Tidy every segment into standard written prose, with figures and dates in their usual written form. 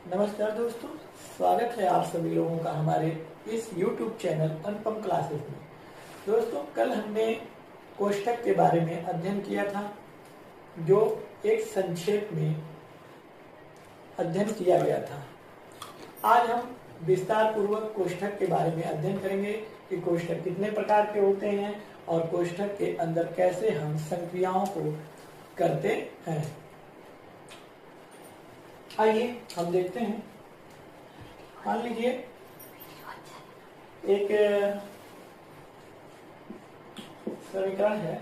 नमस्कार दोस्तों, स्वागत है आप सभी लोगों का हमारे इस YouTube चैनल अनुपम क्लासेस में। दोस्तों, कल हमने कोष्ठक के बारे में अध्ययन किया था, जो एक संक्षेप में अध्ययन किया गया था। आज हम विस्तार पूर्वक कोष्ठक के बारे में अध्ययन करेंगे कि कोष्ठक कितने प्रकार के होते हैं और कोष्ठक के अंदर कैसे हम संक्रियाओं को करते हैं। आइए हम देखते हैं। मान लीजिए एक समीकरण है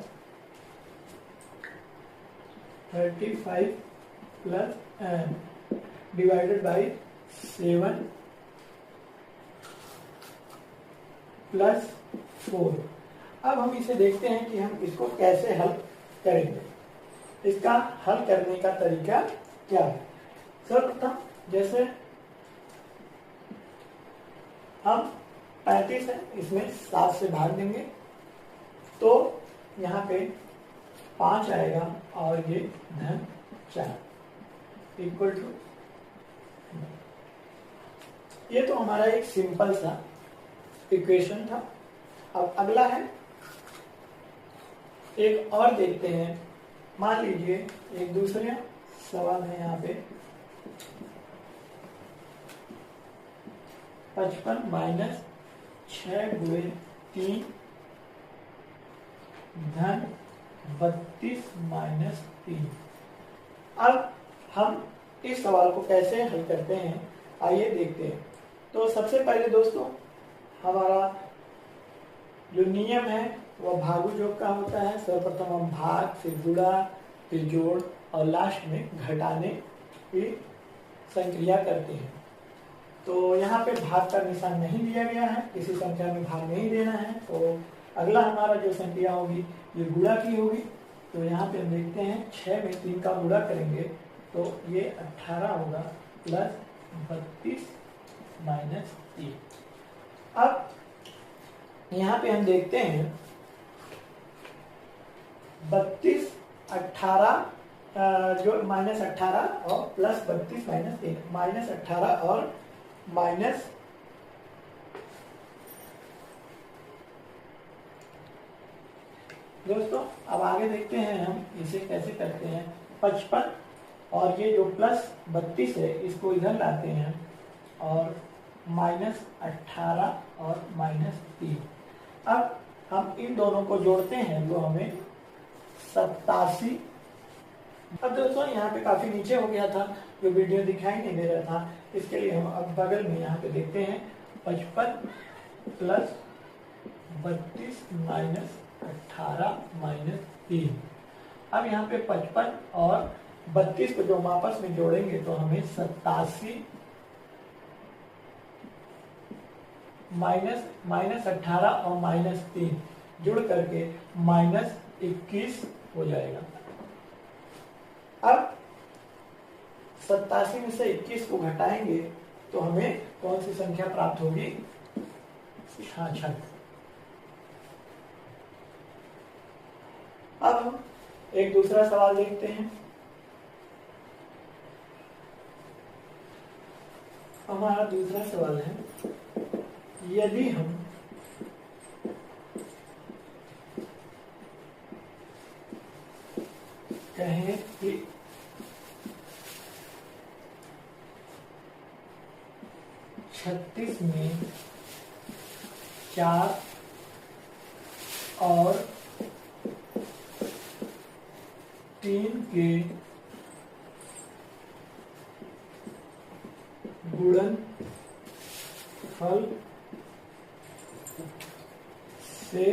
35 प्लस डिवाइडेड बाई 7 प्लस 4। अब हम इसे देखते हैं कि हम इसको कैसे हल करेंगे। इसका हल करने का तरीका क्या है। सर्वप्रथम जैसे हम 35 है, इसमें 7 से भाग देंगे तो यहाँ पे 5 आएगा और ये धन 4 इक्वल टू। ये तो हमारा एक सिंपल सा इक्वेशन था। अब अगला है, एक और देखते हैं। मान लीजिए एक दूसरा सवाल है यहाँ पे 55 माइनस 6 गुणे 3 धन 32 माइनस 3। अब हम इस सवाल को कैसे हल करते हैं, आइए देखते हैं। तो सबसे पहले दोस्तों, हमारा जो नियम है वह भागु योग का होता है। सर्वप्रथम हम भाग, फिर गुणा, फिर जोड़ और लास्ट में घटाने की संक्रिया करते हैं। तो यहाँ पे भाग का निशान नहीं दिया गया है, किसी संख्या में भाग नहीं देना है। तो अगला हमारा जो संक्रिया होगी ये गुणा की होगी। तो यहाँ पे हम देखते हैं 6 में 3 का गुणा करेंगे तो ये 18 होगा प्लस 32 माइनस 3। अब यहाँ पे हम देखते हैं 32 18 जो माइनस 18 और प्लस 32 माइनस 3, माइनस 18 और माइनस दोस्तों अब आगे देखते हैं हम इसे कैसे करते हैं। 55 और ये जो प्लस 32 है इसको इधर लाते हैं और माइनस 18 और माइनस 3। अब हम इन दोनों को जोड़ते हैं तो हमें 87। अब दोस्तों यहाँ पे काफी नीचे हो गया था, जो वीडियो दिखाई नहीं दे रहा था, इसके लिए हम अब बगल में यहाँ पे देखते हैं 55 प्लस 32 माइनस 18 माइनस 3। अब यहाँ पे 55 और 32 को जो हम आपस में जोड़ेंगे तो हमें 87 माइनस 18 और माइनस 3 जुड़ करके माइनस 21 हो जाएगा। अब 87 में से 21 को घटाएंगे तो हमें कौन सी संख्या प्राप्त होगी? 66। अब हम एक दूसरा सवाल देखते हैं। हमारा दूसरा सवाल है, यदि हम कहें कि 36 में 4 और 3 के गुणनफल से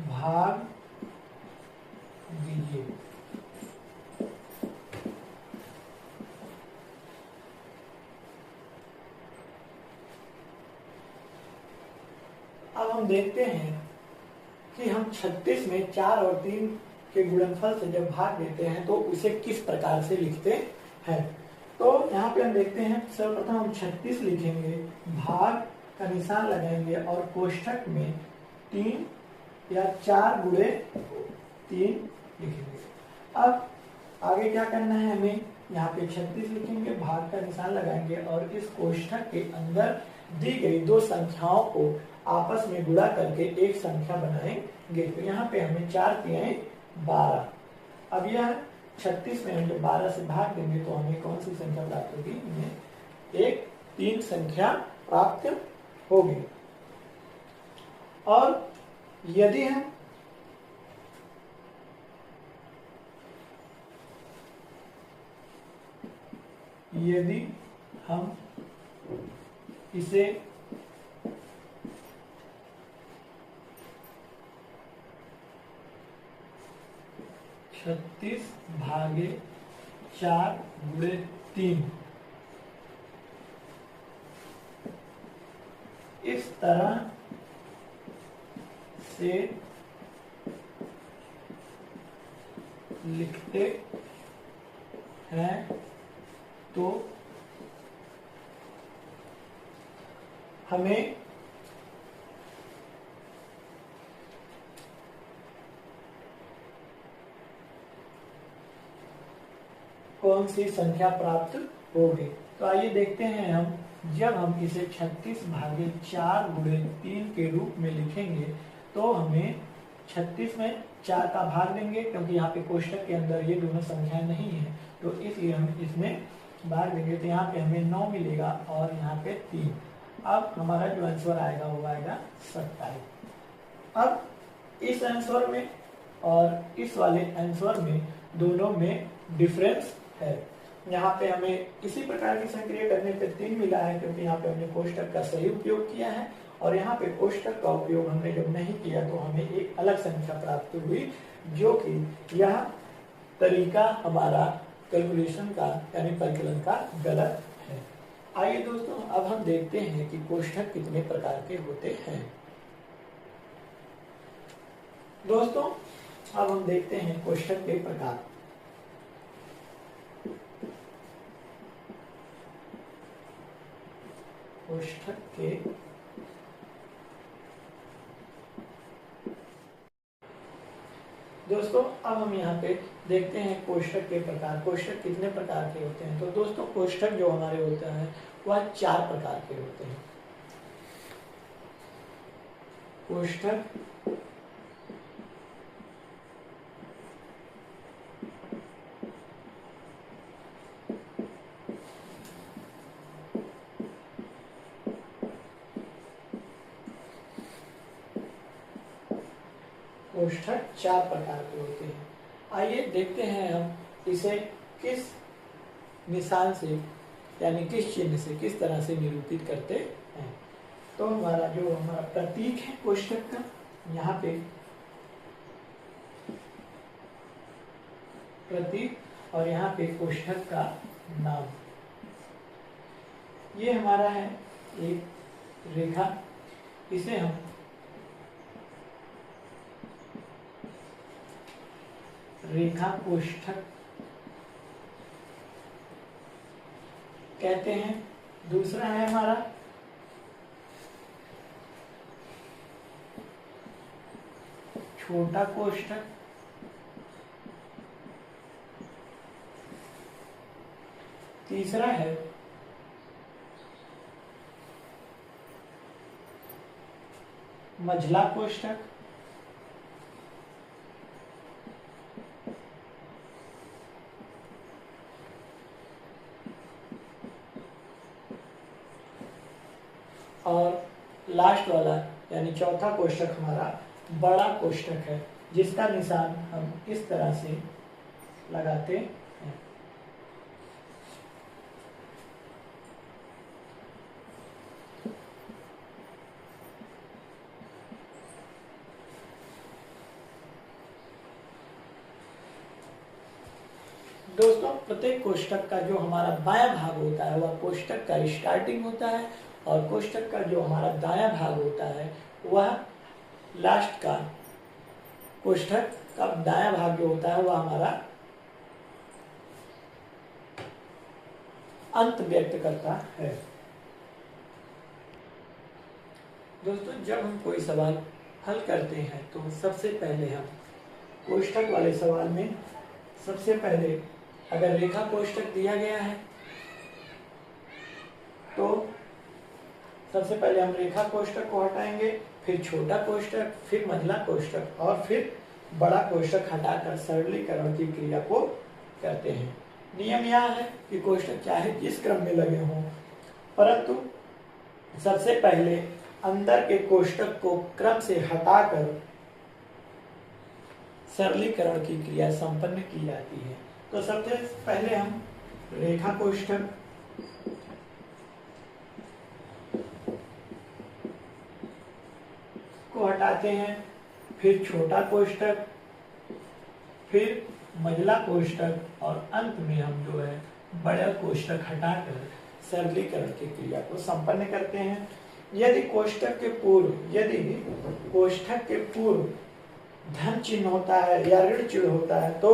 भाग दीजिए। अब हम देखते हैं कि हम 36 में 4 और 3 के गुणनफल से जब भाग देते हैं तो उसे किस प्रकार से लिखते हैं। तो यहाँ पे हम देखते हैं, सर्वप्रथम हम 36 लिखेंगे, भाग का निशान लगाएंगे और कोष्ठक में 3 या 4 गुणे 3 लिखेंगे। अब आगे क्या करना है हमें, यहाँ पे 36 लिखेंगे, भाग का निशान लगाएंगे और इस कोष्ठक के अंदर दी गई दो संख्याओं को आपस में गुणा करके एक संख्या बनाएंगे। तो यहाँ पे हमें 4 तिहाई 12। अब यह 36 में हम जब 12 से भाग देंगे तो हमें कौन सी संख्या प्राप्त होगी, हमें एक 3 संख्या प्राप्त होगी। और यदि हम इसे छत्तीस भागे 4 गुणे 3 इस तरह से लिखते हैं तो हमें कौन सी संख्या प्राप्त होगी। तो आइए देखते हैं हम, जब हम इसे 36 भागे 4 गुणे 3 के रूप में लिखेंगे तो हमें 36 में 4 का भाग देंगे, क्योंकि यहाँ पे कोष्ठक के अंदर ये दोनों संख्याएं नहीं है, तो इसलिए हम इसमें भाग देंगे। तो यहाँ पे हमें 9 मिलेगा और यहाँ पे 3। अब हमारा जो आंसर आएगा वो आएगा 27। अब इस आंसर में और इस वाले आंसर में दोनों में डिफरेंस है। यहाँ पे हमें इसी प्रकार की संक्रिया करने पे 3 मिला है, क्योंकि यहाँ पे हमने कोष्ठक का सही उपयोग किया है, और यहाँ पे कोष्ठक का उपयोग हमने जब नहीं किया तो हमें एक अलग संख्या प्राप्त हुई, जो कि यह तरीका हमारा कैलकुलेशन का यानी परिकलन का गलत है। आइए दोस्तों, अब हम देखते हैं कि कोष्ठक कितने प्रकार के होते हैं। दोस्तों, अब हम देखते हैं कोष्ठक के प्रकार। कोष्ठक के दोस्तों, अब हम यहाँ पे देखते हैं कोष्ठक के प्रकार। कोष्ठक कितने प्रकार के होते हैं। तो दोस्तों, कोष्ठक जो हमारे होते हैं वह 4 प्रकार के होते हैं। कोष्ठक कोष्ठक 4 प्रकार के होते हैं। आइए देखते हैं हम इसे किस निशान से यानी किस चिन्ह से किस तरह से निरूपित करते हैं। तो हमारा प्रतीक है कोष्ठक का, यहाँ पे प्रतीक और यहाँ पे कोष्ठक का नाम। ये हमारा है एक रेखा, इसे हम रेखा कोष्ठक कहते हैं। दूसरा है हमारा छोटा कोष्ठक, तीसरा है मझला कोष्ठक, और लास्ट वाला यानी चौथा कोष्ठक हमारा बड़ा कोष्ठक है, जिसका निशान हम इस तरह से लगाते हैं। दोस्तों, प्रत्येक कोष्ठक का जो हमारा बायां भाग होता है वह कोष्ठक का स्टार्टिंग होता है, और कोष्ठक का जो हमारा दायां भाग होता है वह लास्ट का, कोष्ठक का दायां भाग जो होता है वह हमारा अंत व्यक्त करता है। दोस्तों, जब हम कोई सवाल हल करते हैं तो सबसे पहले हम कोष्ठक वाले सवाल में सबसे पहले अगर रेखा कोष्ठक दिया गया है तो सबसे पहले हम रेखा कोष्ठक को हटाएंगे, फिर छोटा कोष्ठक, फिर मंझला कोष्ठक और फिर बड़ा कोष्ठक हटाकर सरलीकरण की क्रिया को करते हैं। नियम यह है कि कोष्ठक चाहे जिस क्रम में लगे हों, परंतु सबसे पहले अंदर के कोष्ठक को क्रम से हटाकर सरलीकरण की क्रिया संपन्न की जाती है। तो सबसे पहले हम रेखा कोष्ठक को हटाते हैं, फिर छोटा कोष्ठक, फिर मंझला कोष्ठक और अंत में हम जो है बड़ा कोष्ठक हटाकर सरलीकरण की क्रिया को संपन्न करते हैं। यदि कोष्ठक के पूर्व धन चिन्ह होता है या ऋण चिन्ह होता है तो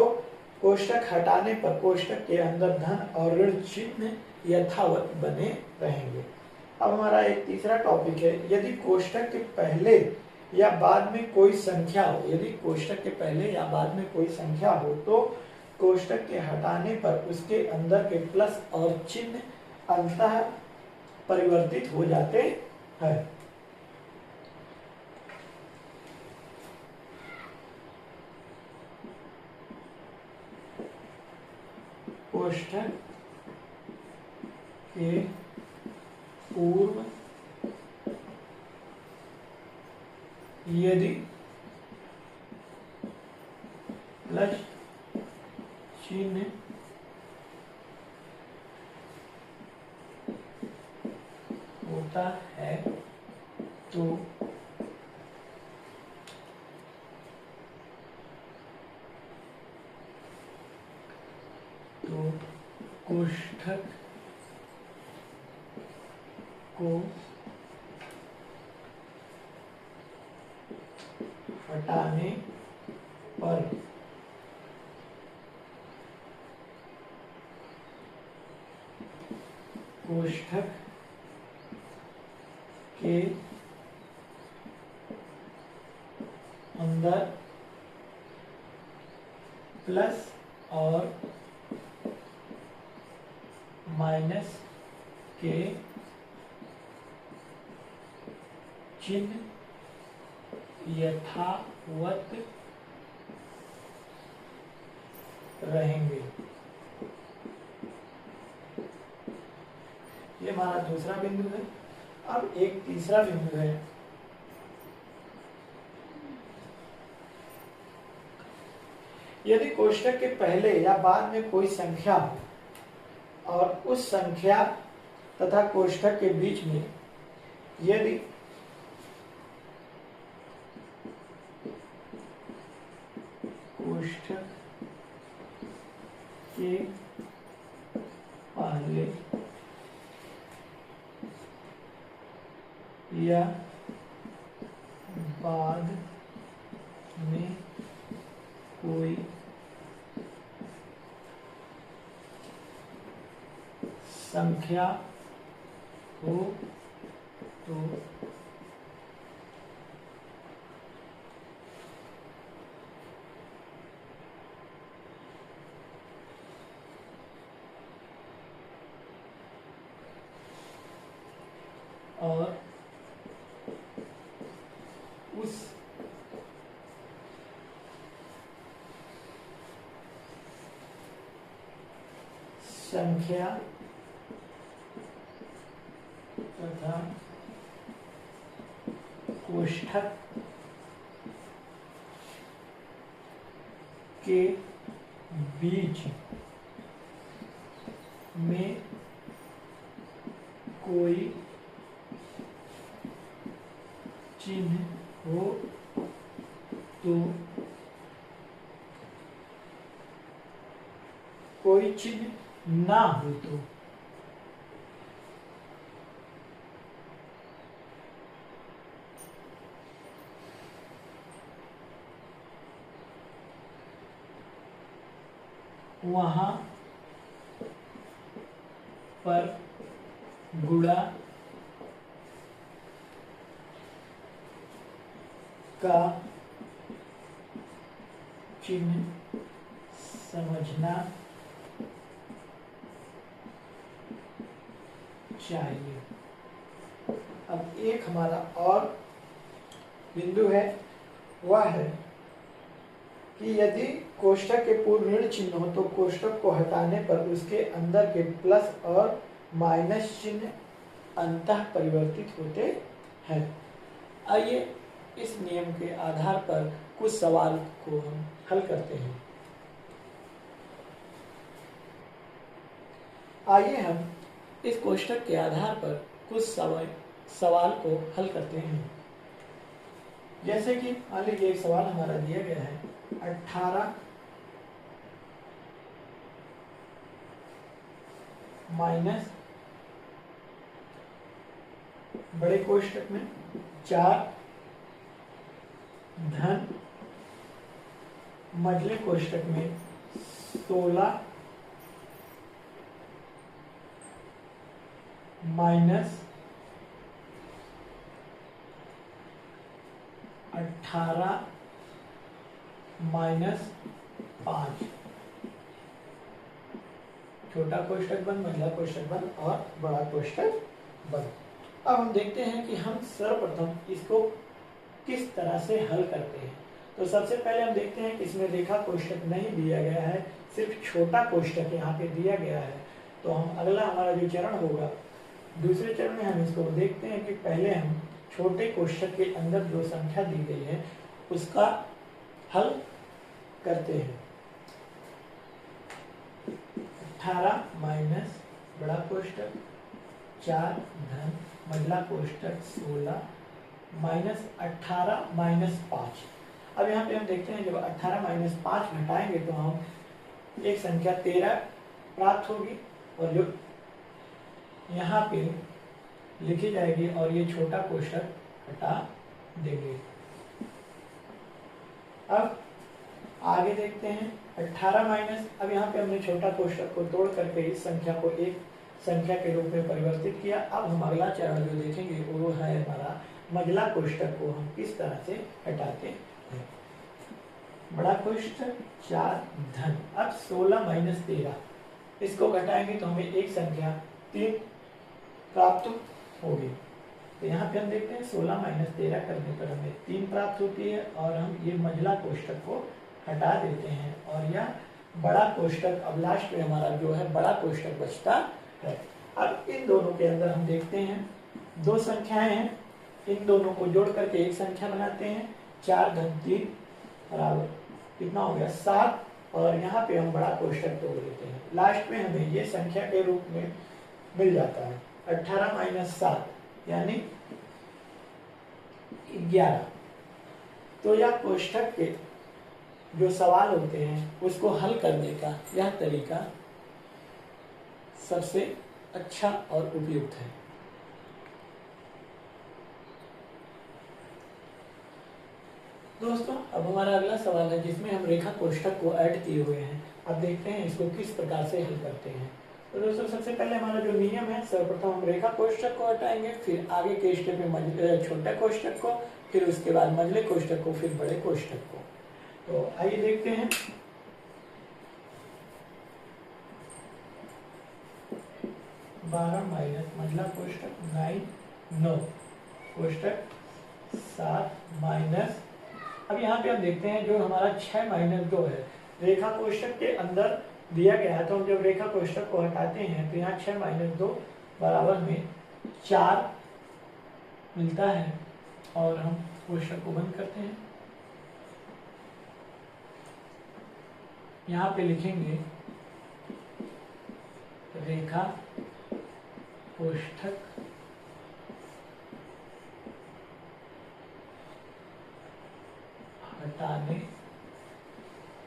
कोष्ठक हटाने पर कोष्ठक के अंदर धन और ऋण चिन्ह यथावत बने रहेंगे। अब हमारा एक तीसरा टॉपिक है, यदि कोष्ठक के पहले या बाद में कोई संख्या हो, यदि कोष्ठक के पहले या बाद में कोई संख्या हो तो कोष्ठक के हटाने पर उसके अंदर के प्लस और चिन्ह अंततः परिवर्तित हो जाते हैं। कोष्ठक के पूर्व यदि प्लस चिन्ह होता है तो कोष्ठक को हटाने पर कोष्ठक के अंदर प्लस और माइनस के चिन्ह यथावत रहेंगे। ये हमारा दूसरा बिंदु है। अब एक तीसरा बिंदु है, यदि कोष्ठक के पहले या बाद में कोई संख्या हो और उस संख्या तथा कोष्ठक के बीच में यदि कोष्ठक के पहले या बाद में कोई संख्या हो तो और उस संख्या तथा कोष्ठक के बीच में कोई चिन्ह हो तो कोई चिन्ह ना हो तो वहां पर गुणा का चिन्ह समझना चाहिए। अब एक हमारा और बिंदु है, वह है कि यदि कोष्ठक के पूर्व ऋण चिन्ह हो तो कोष्ठक को हटाने पर उसके अंदर के प्लस और माइनस चिन्ह अंतः परिवर्तित होते हैं। आइए इस नियम के आधार पर कुछ सवाल को हम हल करते हैं। आइए हम इस कोष्ठक के आधार पर कुछ सवाल को हल करते हैं। जैसे कि मान लीजिए एक सवाल हमारा दिया गया है 18 माइनस बड़े कोष्ठक में 4 धन मझले कोष्ठक में 16 माइनस 18 माइनस 5। छोटा कोष्ठक बंद, मझला कोष्ठक बंद और बड़ा कोष्ठक बंद। अब हम देखते हैं कि हम सर्वप्रथम इसको किस तरह से हल करते हैं। तो सबसे पहले हम देखते हैं कि इसमें रेखा कोष्ठक नहीं दिया गया है, सिर्फ छोटा कोष्ठक यहाँ पे दिया गया है। तो हम अगला हमारा जो चरण होगा, दूसरे चरण में हम इसको देखते हैं कि पहले हम छोटे कोष्ठक के अंदर जो संख्या दी गई है उसका हल करते हैं। 18 माइनस बड़ा कोष्ठक 4 धन मझला कोष्ठक 16 माइनस 18 माइनस 5। अब यहाँ पे हम देखते हैं जब 18 माइनस 5 घटाएंगे तो हम एक संख्या 13 प्राप्त होगी और जो यहाँ पे लिखी जाएगी और ये छोटा कोष्ठक हटा देंगे। अब आगे देखते हैं 18 माइनस, अब यहाँ पे हमने छोटा कोष्ठक को तोड़ करके इस संख्या को एक संख्या के रूप में परिवर्तित किया। अब हम अगला चरण जो देखेंगे वो है हमारा मझला कोष्ठक को हम किस तरह से हटाते हैं। बड़ा कोष्ठक 4 धन, अब 16 माइनस 13 इसको घटाएंगे तो हमें एक संख्या 3 प्राप्त होगी। तो यहाँ पे हम देखते हैं 16 माइनस 13 करने पर हमें 3 प्राप्त होती है और हम ये मझला कोष्ठक को हटा देते हैं और यह बड़ा कोष्ठक अब लास्ट में हमारा जो है बड़ा कोष्ठक बचता है। अब इन दोनों के अंदर हम देखते हैं दो संख्याएं हैं, इन दोनों को जोड़ करके एक संख्या बनाते हैं। 4 धन 3 बराबर कितना हो गया 7 और यहाँ पे हम बड़ा कोष्ठक तोड़ देते हैं। लास्ट में हमें ये संख्या के रूप में मिल जाता है 18 माइनस 7 यानी 11। तो यह कोष्ठक के जो सवाल होते हैं उसको हल करने का यह तरीका सबसे अच्छा और उपयुक्त है। दोस्तों अब हमारा अगला सवाल है जिसमें हम रेखा कोष्ठक को ऐड किए हुए हैं। अब देखते हैं इसको किस प्रकार से हल करते हैं। तो दोस्तों सबसे पहले हमारा जो नियम है, सर्वप्रथम हम रेखा कोष्ठक को हटाएंगे, फिर आगे के स्टेप में छोटे कोष्ठक को, फिर उसके बाद मझले कोष्ठक को, फिर बड़े कोष्ठक को। तो आइए देखते हैं। बारह माइनस मझला कोष्ठक 9 कोष्ठक 7 माइनस, अब यहाँ पे हम देखते हैं जो हमारा 6 माइनस 2 है रेखा कोष्ठक के अंदर दिया गया है। तो हम जब रेखा कोष्ठक को हटाते हैं तो यहाँ 6 माइनस 2 बराबर में 4 मिलता है और हम कोष्ठक को बंद करते हैं। यहाँ पे लिखेंगे रेखा कोष्ठक हटाने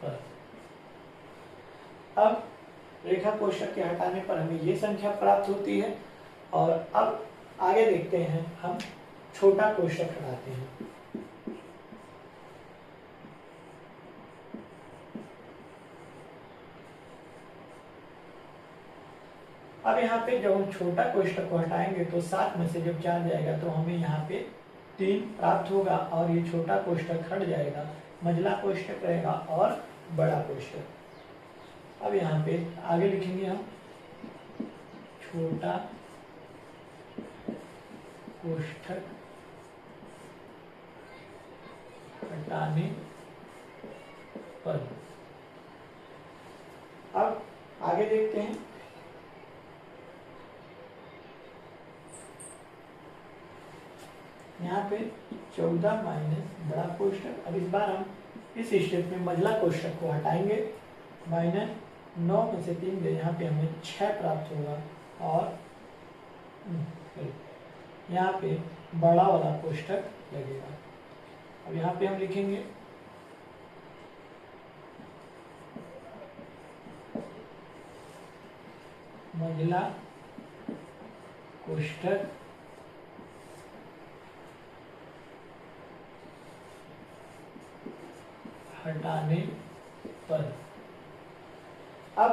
पर, अब रेखा कोष्ठक के हटाने पर हमें ये संख्या प्राप्त होती है। और अब आगे देखते हैं, हम छोटा कोष्ठक हटाते हैं। अब यहाँ पे जब हम छोटा कोष्ठक को हटाएंगे तो 7 में से जब 4 जाएगा तो हमें यहाँ पे 3 प्राप्त होगा और ये छोटा कोष्ठक हट जाएगा, मझला कोष्ठक रहेगा और बड़ा कोष्ठक। अब यहाँ पे आगे लिखेंगे हम छोटा कोष्ठक हटाने पर। अब आगे देखते हैं, यहाँ पे 14 माइनस बड़ा कोष्ठक। अब इस बार हम इस स्टेप में मझला कोष्ठक को हटाएंगे, माइनस 9 में से 3 गए, यहाँ पे हमें 6 प्राप्त होगा और यहाँ पे बड़ा वाला कोष्ठक लगेगा। अब यहाँ पे हम लिखेंगे मझला कोष्ठक हटाने पर। अब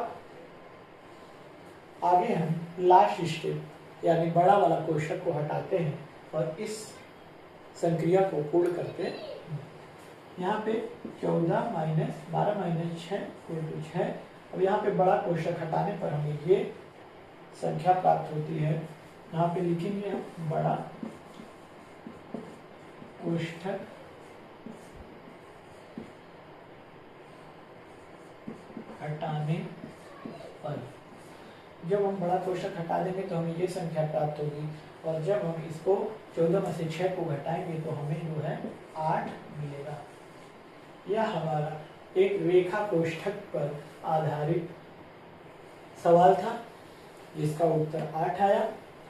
आगे हम लास्ट स्टेप यानी बड़ा वाला कोष्ठक को हटाते हैं और इस संक्रिया को पूर्ण करते हैं। यहाँ पे 14 माइनस 12 माइनस 6 = 6। अब यहाँ पे बड़ा कोष्ठक हटाने पर हमें ये संख्या प्राप्त होती है। यहाँ पे लिखेंगे हम बड़ा कोष्ठक हटाने पर। जब हम बड़ा कोष्ठक हटा देंगे तो हमें ये संख्या प्राप्त होगी और जब हम इसको 14 में से 6 को घटाएंगे तो हमें जो है 8 मिलेगा। यह हमारा एक रेखा कोष्ठक पर आधारित सवाल था जिसका उत्तर 8 आया।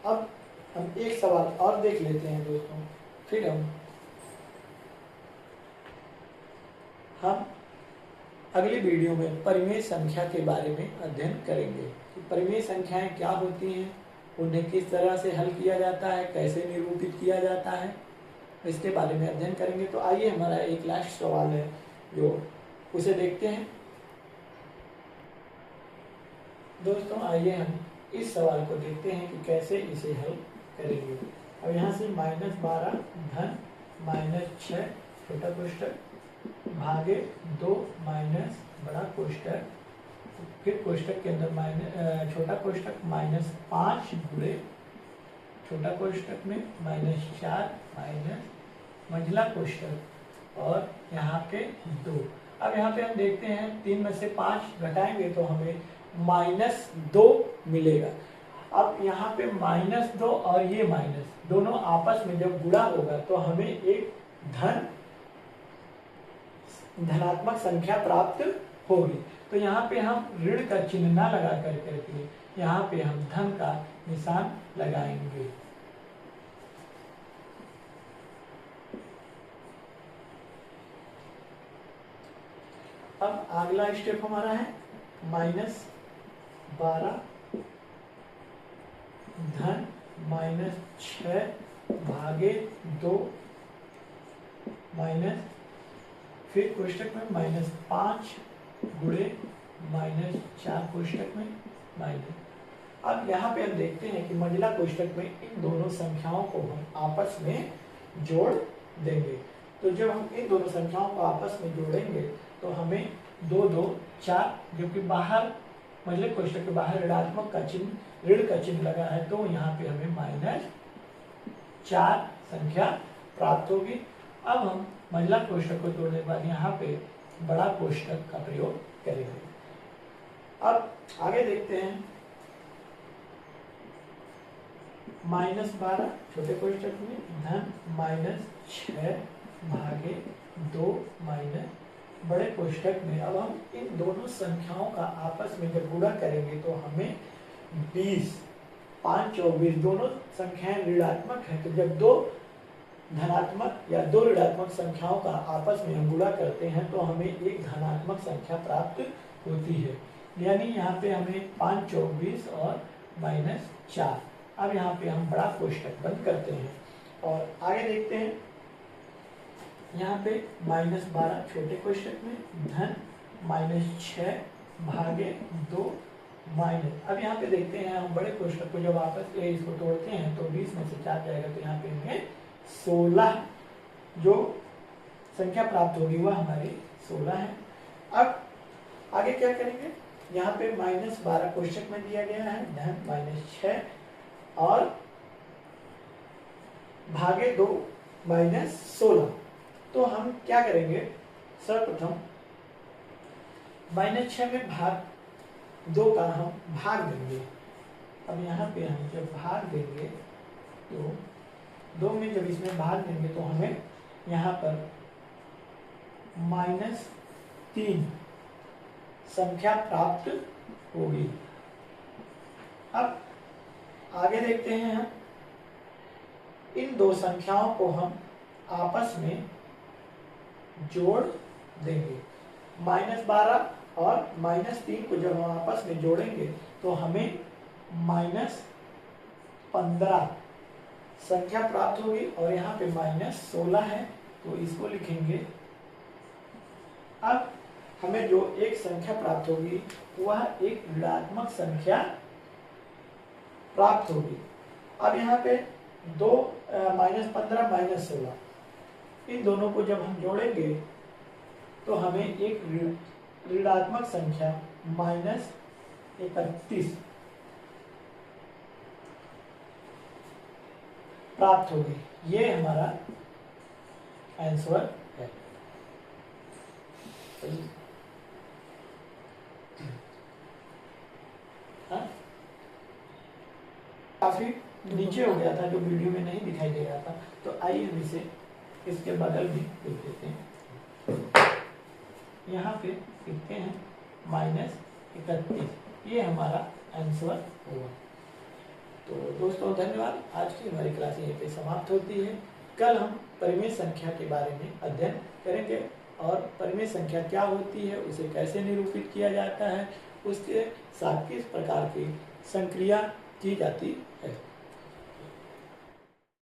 अब हम एक सवाल और देख लेते हैं दोस्तों, फिर हम अगली वीडियो में परिमेय संख्या के बारे में अध्ययन करेंगे कि परिमेय संख्याएं क्या होती हैं, उन्हें किस तरह से हल किया जाता है, कैसे निरूपित किया जाता है, इसके बारे में अध्ययन करेंगे। तो आइए हमारा एक लास्ट सवाल है जो उसे देखते हैं। दोस्तों आइए हम इस सवाल को देखते हैं कि कैसे इसे हल करेंगे। अब यहाँ से -12 धन -6 छोटा कोष्ठक भागे 2 माइनस बड़ा कोष्ठक, फिर कोष्ठक के अंदर छोटा कोष्ठक -5 गुणे छोटा कोष्ठक में -4 माइनस मंझला कोष्ठक और यहाँ पे 2। अब यहाँ पे हम देखते हैं 3 में से 5 घटाएंगे तो हमें -2 मिलेगा। अब यहाँ पे -2 और ये माइनस दोनों आपस में जब गुणा होगा तो हमें एक धनात्मक संख्या प्राप्त होगी। तो यहाँ पे हम ऋण का चिन्ह ना लगा करके यहाँ पे हम धन का निशान लगाएंगे। अब अगला स्टेप हमारा है -12 धन -6 भागे 2 माइनस फिर कोष्ठक में -5 गुणे -4 कोष्ठक में माइनस। अब यहाँ पे हम देखते हैं कि मंझला कोष्ठक में इन दोनों संख्याओं को हम आपस में जोड़ देंगे। तो जब हम इन दोनों संख्याओं को आपस में जोड़ेंगे तो हमें 2 2 4, जबकि बाहर मंझले कोष्ठक के बाहर ऋणात्मक का चिन्ह ऋण का चिन्ह लगा है तो यहाँ पे हमें -4 संख्या प्राप्त होगी। अब हम मंझला कोष्ठक को तोड़ने के बाद यहाँ पे बड़ा कोष्ठक का प्रयोग करेंगे। अब आगे देखते हैं -12 छोटे कोष्ठक में धन -6 भागे 2 माइनस बड़े कोष्ठक में। अब हम इन दोनों संख्याओं का आपस में जब गुणा करेंगे तो हमें 20 5 24 दोनों संख्याएं ऋणात्मक है। तो जब दो धनात्मक या दो ऋणात्मक संख्याओं का आपस में हम गुणा करते हैं तो हमें एक धनात्मक संख्या प्राप्त होती है। यानी यहाँ पे हमें 5 24 और -4। अब यहाँ पे हम बड़ा कोष्ठक बंद करते हैं और आगे देखते हैं। यहाँ पे -12 छोटे कोष्ठक में धन -6 भागे 2 माइनस। अब यहाँ पे देखते हैं हम बड़े कोष्ठक को जब आपस में इसको तोड़ते हैं तो 20 में से 4 जाएगा तो यहाँ पे हमें 16 जो संख्या प्राप्त होगी वह हमारी 16 है। अब आगे क्या करेंगे, यहाँ पे -12 कोष्ठक में दिया गया है, धन -6 और भागे 2 -16। तो हम क्या करेंगे, सर्वप्रथम -6 में भाग 2 का हम भाग देंगे। अब यहाँ पे हम जब भाग देंगे तो 2 में जब इसमें भाग देंगे तो हमें यहाँ पर -3 संख्या प्राप्त होगी। अब आगे देखते हैं, हम इन दो संख्याओं को हम आपस में जोड़ देंगे। -12 और -3 को जब हम आपस में जोड़ेंगे तो हमें -15 संख्या प्राप्त होगी और यहाँ पे -16 है तो इसको लिखेंगे। अब हमें जो एक संख्या प्राप्त होगी वह एक ऋणात्मक संख्या प्राप्त होगी। अब यहाँ पे -15 -16 इन दोनों को जब हम जोड़ेंगे तो हमें एक ऋणात्मक संख्या -31 प्राप्त होगी। ये हमारा आंसर है। काफी नीचे हो गया था जो वीडियो में नहीं दिखाई दे रहा था, तो आइए हम इसे इसके बगल भी लिख देते हैं। यहाँ पे लिखते हैं -31, ये हमारा आंसर हुआ। तो दोस्तों धन्यवाद। आज की हमारी क्लास यहीं पे समाप्त होती है। कल हम परिमेय संख्या के बारे में अध्ययन करेंगे और परिमेय संख्या क्या होती है, उसे कैसे निरूपित किया जाता है, उसके साथ किस प्रकार की संक्रिया की जाती है।